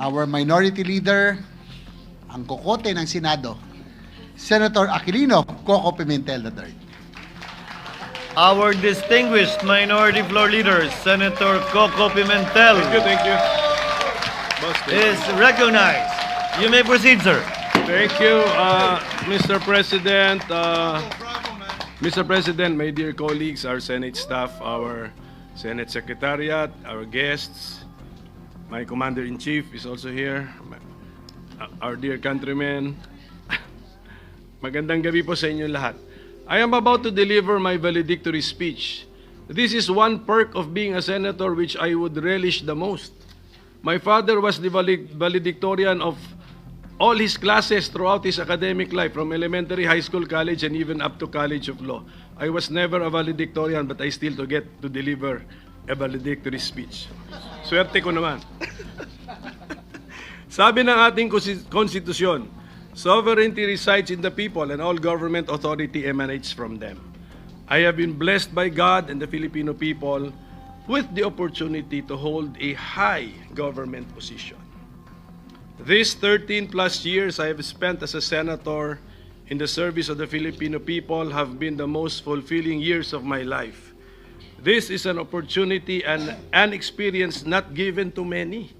our Minority Leader, ang kokote ng Senado, Senator Aquilino Koko Pimentel III. Our distinguished Minority Floor Leader, Senator Koko Pimentel, Thank you. Boss, is recognized. You may proceed, sir. Thank you, Mr. President. Mr. President, my dear colleagues, our Senate staff, our Senate Secretariat, our guests, my Commander-in-Chief is also here, our dear countrymen. Magandang gabi po sa inyo lahat. I am about to deliver my valedictory speech. This is one perk of being a senator which I would relish the most. My father was the valedictorian of all his classes throughout his academic life, from elementary, high school, college, and even up to College of Law. I was never a valedictorian, but I still get to deliver a valedictory speech. Swerte ko naman. Sabi ng ating konstitusyon, sovereignty resides in the people and all government authority emanates from them. I have been blessed by God and the Filipino people with the opportunity to hold a high government position. These 13 plus years I have spent as a senator in the service of the Filipino people have been the most fulfilling years of my life. This is an opportunity and an experience not given to many.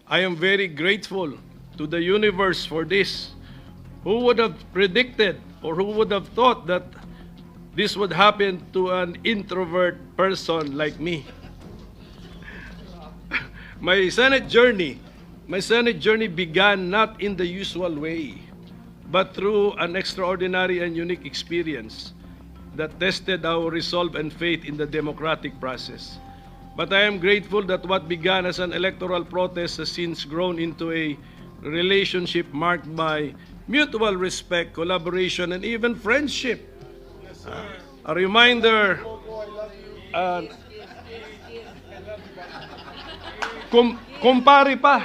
I am very grateful to the universe for this. Who would have predicted or who would have thought that this would happen to an introvert person like me? My Senate journey began not in the usual way, but through an extraordinary and unique experience that tested our resolve and faith in the democratic process. But I am grateful that what began as an electoral protest has since grown into a relationship marked by mutual respect, collaboration, and even friendship. A reminder, kumpare pa.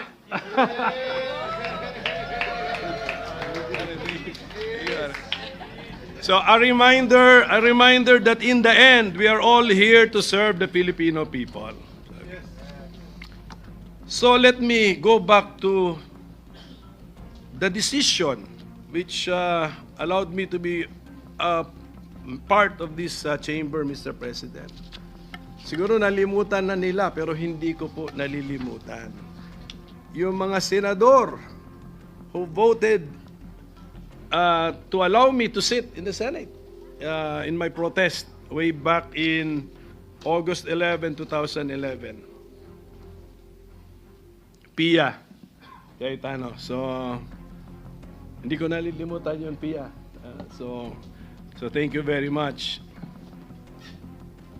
So a reminder that in the end, we are all here to serve the Filipino people. So let me go back to the decision which allowed me to be part of this chamber, Mr. President. Siguro nalimutan na nila pero hindi ko po nalilimutan. Yung mga senador who voted to allow me to sit in the Senate in my protest way back in August 11, 2011. Pia Cayetano. So, hindi ko nalilimutan yun, Pia. So thank you very much.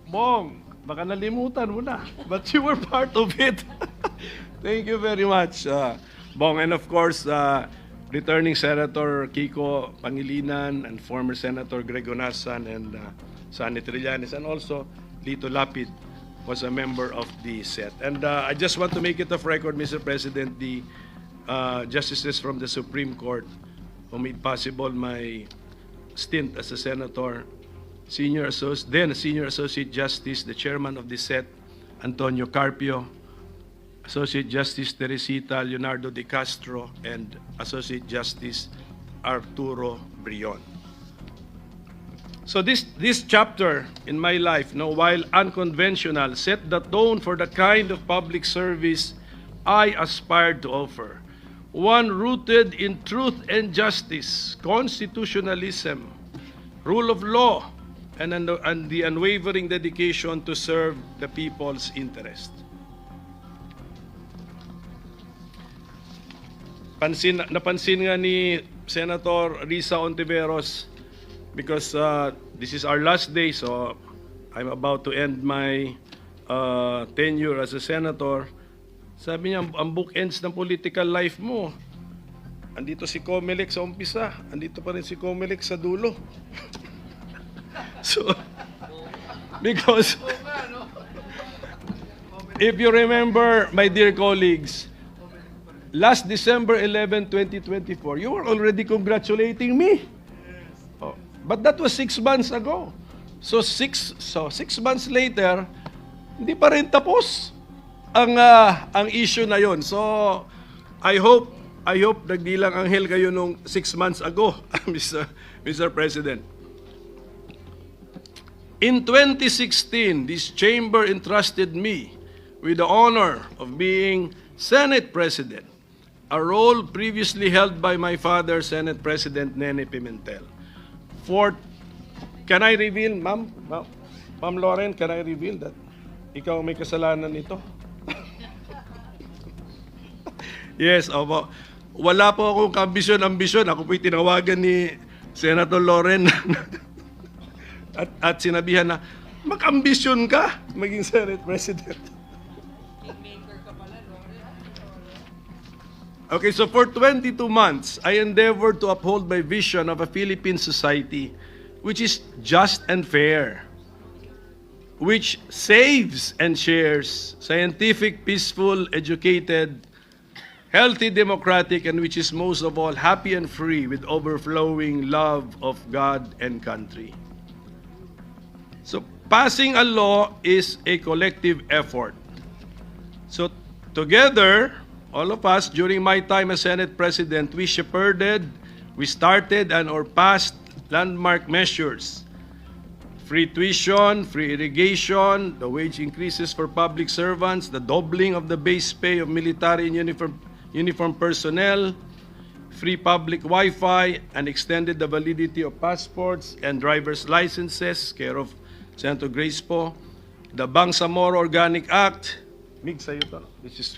Bong, baka nalimutan mo na, but you were part of it. Thank you very much, Bong. And of course, returning Senator Kiko Pangilinan and former Senator Greg Onasan and Sonny Trillanes, and also Lito Lapid was a member of the set. And I just want to make it of record, Mr. President, the justices from the Supreme Court who made possible my stint as a senator, then Senior Associate Justice, the chairman of the set, Antonio Carpio, Associate Justice Teresita Leonardo de Castro, and Associate Justice Arturo Brion. So this chapter in my life, while unconventional, set the tone for the kind of public service I aspired to offer. One rooted in truth and justice, constitutionalism, rule of law, and the unwavering dedication to serve the people's interest. Napansin nga ni Senator Risa Hontiveros, because this is our last day, so I'm about to end my tenure as a senator. Sabi niya, ang bookends ng political life mo, andito si Comelec sa umpisa, andito pa rin si Comelec sa dulo. So, because if you remember, my dear colleagues, last December 11, 2024, you were already congratulating me. Oh, but that was 6 months ago. So 6 months later, hindi pa rin tapos ang issue na yon. So I hope nagdilang anghel kayo nung 6 months ago, Mr. President. In 2016, this chamber entrusted me with the honor of being Senate President, a role previously held by my father, Senate President Nene Pimentel. Can I reveal, Ma'am Lauren, can I reveal that ikaw may kasalanan nito? Yes, opo. Wala po akong ambisyon. Ako po'y tinawagan ni Senator Lauren at sinabihan na, mag-ambisyon ka maging Senate President. Okay, so for 22 months, I endeavored to uphold my vision of a Philippine society which is just and fair, which saves and shares, scientific, peaceful, educated, healthy, democratic, and which is most of all happy and free with overflowing love of God and country. So passing a law is a collective effort. So together, all of us, during my time as Senate President, we shepherded, we started and/or passed landmark measures. Free tuition, free irrigation, the wage increases for public servants, the doubling of the base pay of military and uniform personnel, free public Wi-Fi, and extended the validity of passports and driver's licenses, care of Senator Grace po. The Bangsamoro Organic Act, Migs sa'yo to, this is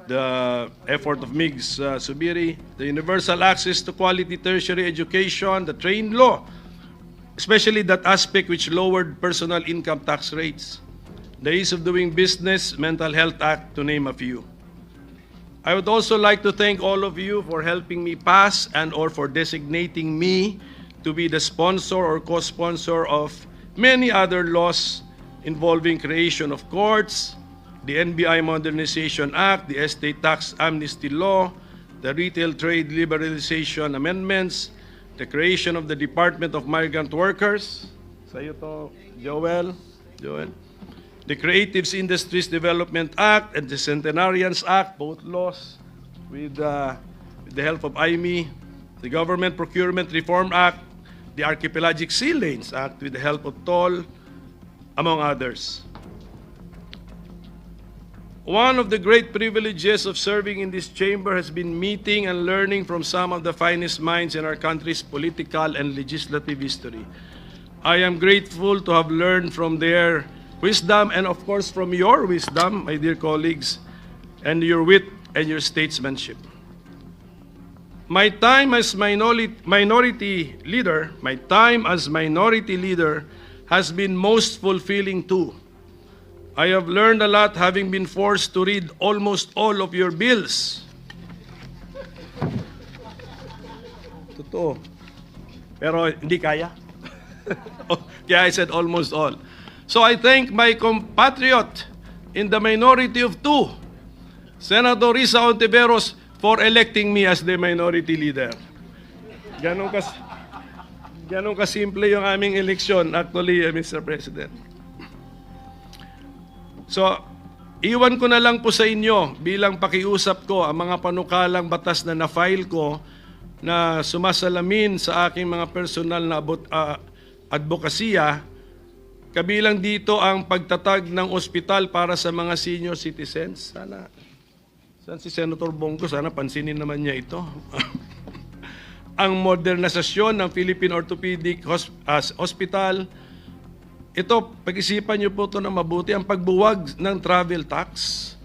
the effort of Migs Subiri, the universal access to quality tertiary education, the train law, especially that aspect which lowered personal income tax rates, the ease of doing business, mental health act, to name a few. I would also like to thank all of you for helping me pass and/or for designating me to be the sponsor or co-sponsor of many other laws involving creation of courts, the NBI Modernization Act, the Estate Tax Amnesty Law, the Retail Trade Liberalization Amendments, the creation of the Department of Migrant Workers, sa'yo to, Joel, the Creative Industries Development Act and the Centenarians Act, both laws with the help of IME, the Government Procurement Reform Act, the Archipelagic Sea Lanes Act with the help of TOL, among others. One of the great privileges of serving in this chamber has been meeting and learning from some of the finest minds in our country's political and legislative history. I am grateful to have learned from their wisdom and of course from your wisdom, my dear colleagues, and your wit and your statesmanship. My time as minority leader has been most fulfilling too. I have learned a lot having been forced to read almost all of your bills. Totoo. Pero hindi kaya. Kaya I said almost all. So I thank my compatriot in the minority of two, Senator Risa Hontiveros, for electing me as the minority leader. Ganun kasimple yung aming eleksyon, actually, Mr. President. So, iwan ko na lang po sa inyo bilang pakiusap ko ang mga panukalang batas na na-file ko na sumasalamin sa aking mga personal na advokasya. Kabilang dito ang pagtatag ng ospital para sa mga senior citizens. Saan si Senator Bongo? Sana pansinin naman niya ito. Ang modernisasyon ng Philippine Orthopedic Hospital. Ito, pag-isipan niyo po ito na mabuti, ang pagbuwag ng travel tax.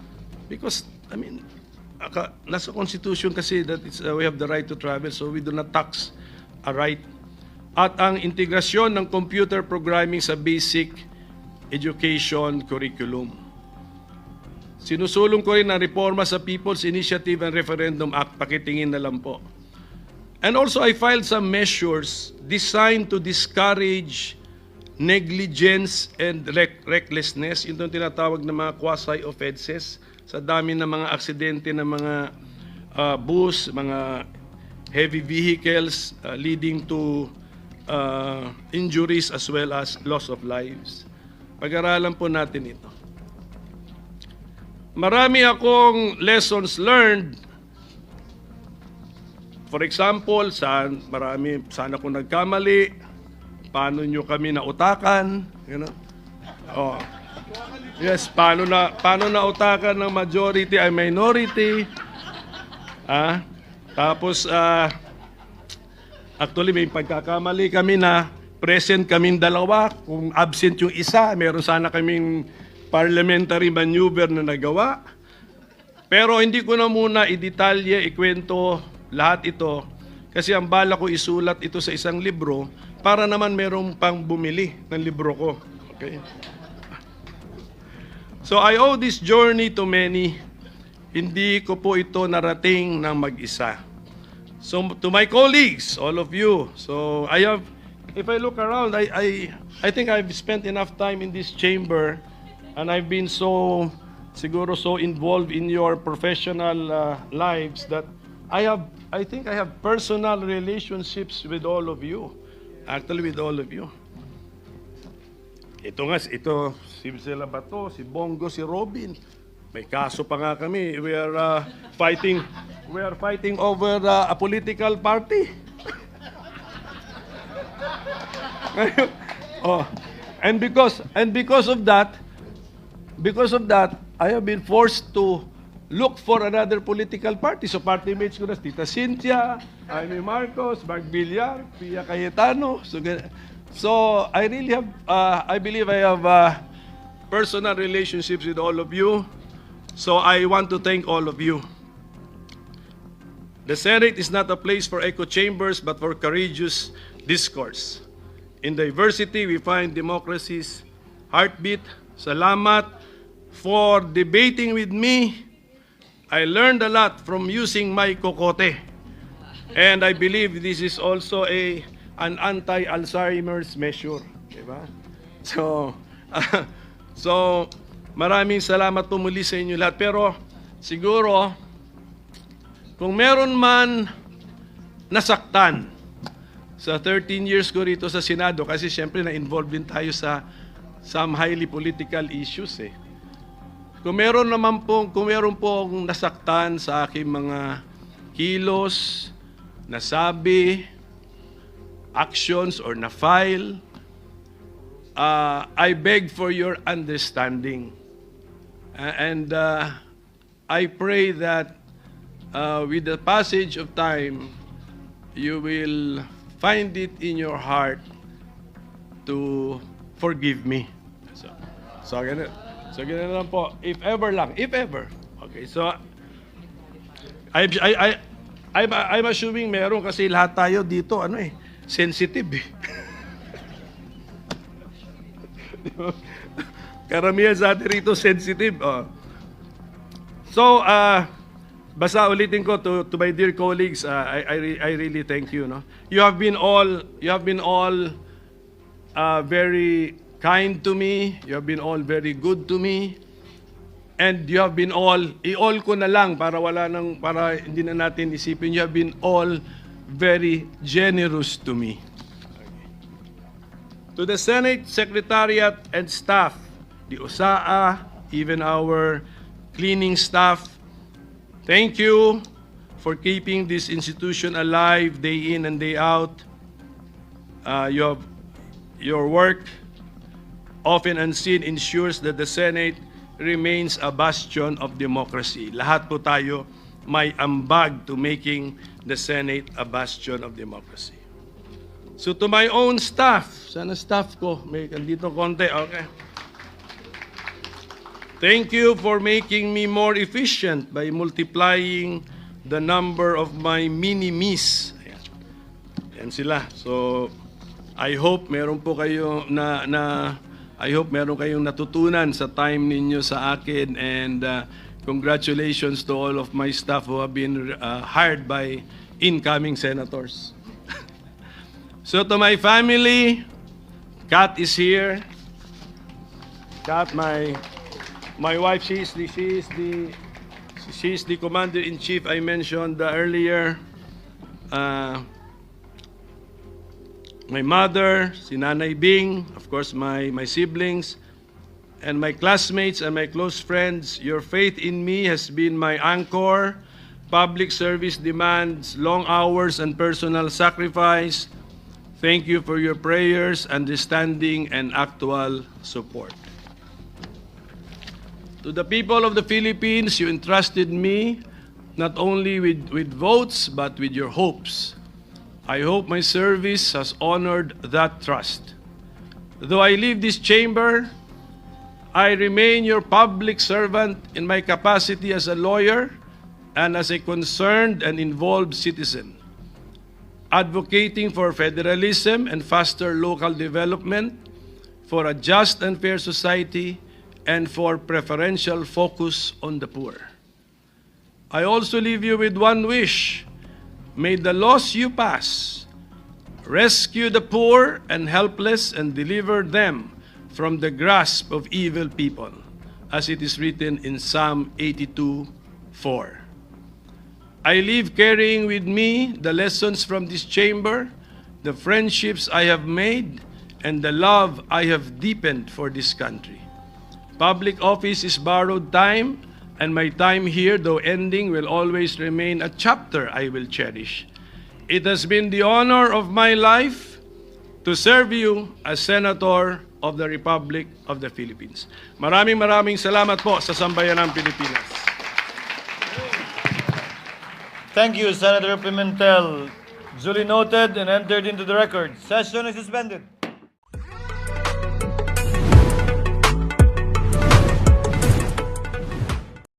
Because, nasa Constitution kasi that we have the right to travel, so we do not tax a right. At ang integrasyon ng computer programming sa basic education curriculum. Sinusulong ko rin ang reforma sa People's Initiative and Referendum Act, pakitingin na lang po. And also, I filed some measures designed to discourage negligence and recklessness, yung tinatawag na mga quasi-offenses sa dami ng mga aksidente ng mga bus, mga heavy vehicles leading to injuries as well as loss of lives. Pag-aralan po natin ito. marami akong lessons learned. For example, saan ako nagkamali, paano nyo kami nautakan, you know? Oh. Yes, paano nautakan ng majority ay minority. Tapos, actually, may pagkakamali kami na present kaming dalawa. Kung absent yung isa, meron sana kaming parliamentary maneuver na nagawa. Pero hindi ko na muna i-detalye, ikwento lahat ito. Kasi ang bala ko isulat ito sa isang libro para naman merong pang bumili ng libro ko. Okay? So I owe this journey to many. Hindi ko po ito narating ng mag-isa. So to my colleagues, all of you, so if I look around, I think I've spent enough time in this chamber and I've been siguro so involved in your professional lives that I think I have personal relationships with all of you. Actually, with all of you. Ito, si Sila Bato, si Bongo, si Robin. May kaso pa nga kami. We are fighting over a political party. And because of that, I have been forced to look for another political party. So party mates ko na, Tita Cynthia, Jaime Marcos, Mark Villar, Pia Cayetano. So I really have, I believe I have personal relationships with all of you. So I want to thank all of you. The Senate is not a place for echo chambers, but for courageous discourse. In diversity, we find democracy's heartbeat. Salamat for debating with me. I learned a lot from using my kokote. And I believe this is also an anti-Alzheimer's measure. Diba? So, maraming salamat po muli sa inyo lahat. Pero siguro, kung meron man nasaktan sa 13 years ko rito sa Senado, kasi siyempre na-involved din tayo sa some highly political issues eh. Kung meron pong nasaktan sa aking mga kilos, nasabi, actions, or na-file, I beg for your understanding. And I pray that with the passage of time, you will find it in your heart to forgive me. So ganun lang po. If ever. Okay, so I'm assuming meron kasi lahat tayo dito sensitive eh. Karamihan sa atin rito sensitive. So basta ulitin ko to my dear colleagues, I really thank you, no. You have been all very kind to me, you have been all very good to me, and you have been all, i-all ko na lang para hindi na natin isipin, you have been all very generous to me. To the Senate Secretariat and staff, the OSAA, even our cleaning staff, thank you for keeping this institution alive day in and day out. Your work, often unseen, ensures that the Senate remains a bastion of democracy. Lahat po tayo may ambag to making the Senate a bastion of democracy. So to my own staff, sana staff ko, may andito konti, okay. Thank you for making me more efficient by multiplying the number of my mini-me's. Yan sila. So I hope meron po kayo meron kayong natutunan sa time ninyo sa akin, and congratulations to all of my staff who have been hired by incoming senators. So to my family, Kat is here. Kat, my wife, she's the commander-in-chief I mentioned earlier. My mother, si Nanay Bing, of course my siblings, and my classmates and my close friends, your faith in me has been my anchor. Public service demands long hours and personal sacrifice. Thank you for your prayers, understanding, and actual support. To the people of the Philippines, you entrusted me not only with votes, but with your hopes. I hope my service has honored that trust. Though I leave this chamber, I remain your public servant in my capacity as a lawyer and as a concerned and involved citizen, advocating for federalism and faster local development, for a just and fair society, and for preferential focus on the poor. I also leave you with one wish. May the laws you pass rescue the poor and helpless and deliver them from the grasp of evil people, as it is written in Psalm 82:4. I leave carrying with me the lessons from this chamber, the friendships I have made, and the love I have deepened for this country. Public office is borrowed time, and my time here, though ending, will always remain a chapter I will cherish. It has been the honor of my life to serve you as Senator of the Republic of the Philippines. Maraming salamat po sa sambayanang Pilipinas. Thank you, Senator Pimentel. Duly noted and entered into the record. Session is suspended.